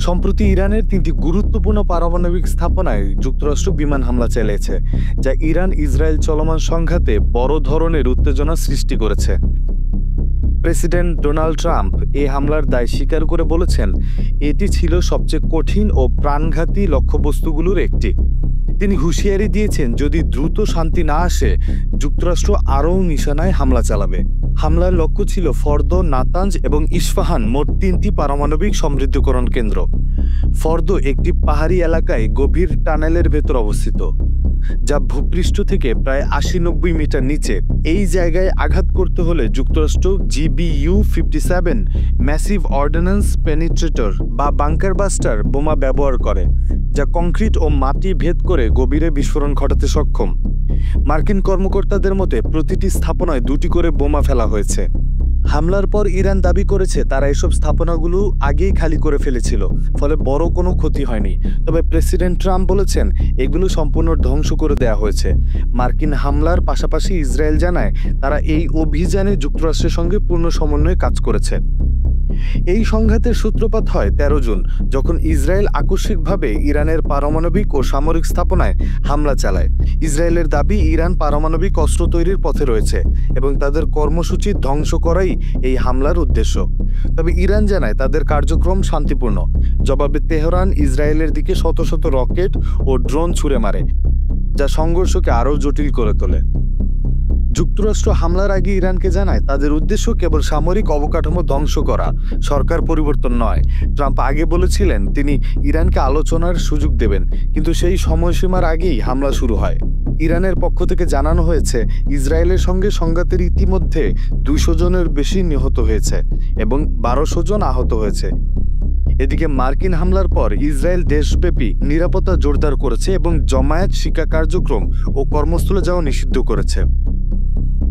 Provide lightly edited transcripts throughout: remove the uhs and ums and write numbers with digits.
সম্প্রতি ইরানের ৩টি গুরুত্বপূর্ণ পারমাণবিক স্থাপনায় যুক্তরাষ্ট্র বিমান হামলা চালিয়েছে, যা ইরান ইসরায়েল চলমান সংঘাতে বড় ধরনের উত্তেজনা সৃষ্টি করেছে। প্রেসিডেন্ট ডোনাল্ড ট্রাম্প এই হামলার দায় স্বীকার করে বলেছেন, এটি ছিল সবচেয়ে কঠিন ও প্রাণঘাতী লক্ষ্যবস্তুগুলোর একটি। তিনি হুঁশিয়ারি দিয়েছেন, যদি দ্রুত শান্তি না আসে, যুক্তরাষ্ট্র আরও নিশানায় হামলা চালাবে। হামলার লক্ষ্য ছিল ফর্দ, নাতাঞ্জ এবং ইস্পাহান, মোট ৩টি পারমাণবিক সমৃদ্ধকরণ কেন্দ্র। ফর্দ একটি পাহাড়ি এলাকায় গভীর টানেলের ভেতর অবস্থিত, যা ভূপৃষ্ঠ থেকে প্রায় ৮০-৯০ মিটার নিচে। এই জায়গায় আঘাত করতে হলে যুক্তরাষ্ট্র GBU-57 ম্যাসিভ অর্ডিন্যান্স পেনিট্রেটর বা বাংকার বাস্টার বোমা ব্যবহার করে, যা কংক্রিট ও মাটি ভেদ করে গভীরে বিস্ফোরণ ঘটাতে সক্ষম। মার্কিন কর্মকর্তাদের মতে প্রতিটি স্থাপনায় ২টি করে বোমা ফেলা হয়েছে। হামলার পর ইরান দাবি করেছে তারা এসব স্থাপনাগুলো আগেই খালি করে ফেলেছিল, ফলে বড় কোনো ক্ষতি হয়নি। তবে প্রেসিডেন্ট ট্রাম্প বলেছেন, এগুলো সম্পূর্ণ ধ্বংস করে দেওয়া হয়েছে। মার্কিন হামলার পাশাপাশি ইসরায়েল জানায় তারা এই অভিযানে যুক্তরাষ্ট্রের সঙ্গে পূর্ণ সমন্বয়ে কাজ করেছে। এই সংঘাতের সূত্রপাত হয় ১৩ জুন, যখন ইসরায়েল আকস্মিকভাবে ইরানের পারমাণবিক ও সামরিক স্থাপনায় হামলা চালায়। ইসরায়েলের দাবি, ইরান পারমাণবিক অস্ত্র তৈরির পথে রয়েছে এবং তাদের কর্মসূচি ধ্বংস করাই এই হামলার উদ্দেশ্য। তবে ইরান জানায় তাদের কার্যক্রম শান্তিপূর্ণ। জবাবে তেহরান ইসরায়েলের দিকে শত শত রকেট ও ড্রোন ছুড়ে মারে, যা সংঘর্ষকে আরও জটিল করে তোলে। যুক্তরাষ্ট্র হামলার আগে ইরানকে জানায় তাদের উদ্দেশ্য কেবল সামরিক অবকাঠামো ধ্বংস করা, সরকার পরিবর্তন নয়। ট্রাম্প আগে বলেছিলেন তিনি ইরানকে আলোচনার সুযোগ দেবেন, কিন্তু সেই সময়সীমার আগেই হামলা শুরু হয়। ইরানের পক্ষ থেকে জানানো হয়েছে, ইসরায়েলের সঙ্গে সংঘাতের ইতিমধ্যে ২০০ জনের বেশি নিহত হয়েছে এবং ১২০০ জন আহত হয়েছে। এদিকে মার্কিন হামলার পর ইসরায়েল দেশব্যাপী নিরাপত্তা জোরদার করেছে এবং জমায়েত, শিক্ষা কার্যক্রম ও কর্মস্থলে যাওয়া নিষিদ্ধ করেছে।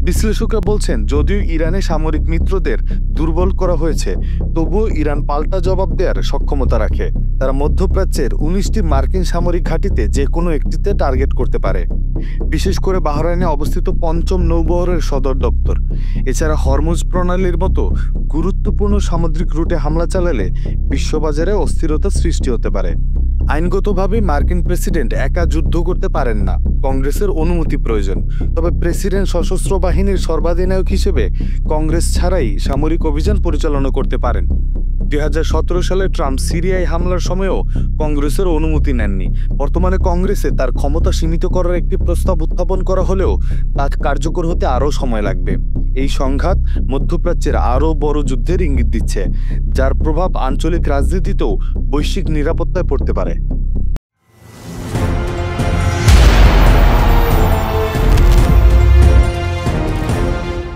বিশ্লেষকরা বলছেন, যদিও ইরানে সামরিক মিত্রদের দুর্বল করা হয়েছে, তবুও ইরান পাল্টা জবাব দেওয়ার সক্ষমতা রাখে। তারা মধ্যপ্রাচ্যের ১৯টি মার্কিন সামরিক ঘাঁটিতে যে কোনো একটিতে টার্গেট করতে পারে, বিশেষ করে বাহরাইনে অবস্থিত ৫ম নৌবহরের সদর দপ্তর। এছাড়া হরমুজ প্রণালীর মতো গুরুত্বপূর্ণ সামুদ্রিক রুটে হামলা চালালে বিশ্ববাজারে অস্থিরতা সৃষ্টি হতে পারে। আইনগতভাবে মার্কিন প্রেসিডেন্ট একা যুদ্ধ করতে পারেন না, কংগ্রেসের অনুমতি প্রয়োজন। তবে প্রেসিডেন্ট সশস্ত্র বাহিনীর সর্বাধিনায়ক হিসেবে কংগ্রেস ছাড়াই সামরিক অভিযান পরিচালনা করতে পারেন। ২০১৭ সালে ট্রাম্প সিরিয়ায় হামলার সময়ও কংগ্রেসের অনুমতি নেননি। বর্তমানে কংগ্রেসে তার ক্ষমতা সীমিত করার একটি প্রস্তাব উত্থাপন করা হলেও তা কার্যকর হতে আরও সময় লাগবে। এই সংঘাত মধ্যপ্রাচ্যের আরও বড় যুদ্ধের ইঙ্গিত দিচ্ছে, যার প্রভাব আঞ্চলিক রাজনীতিতেও বৈশ্বিক নিরাপত্তায় পড়তে পারে।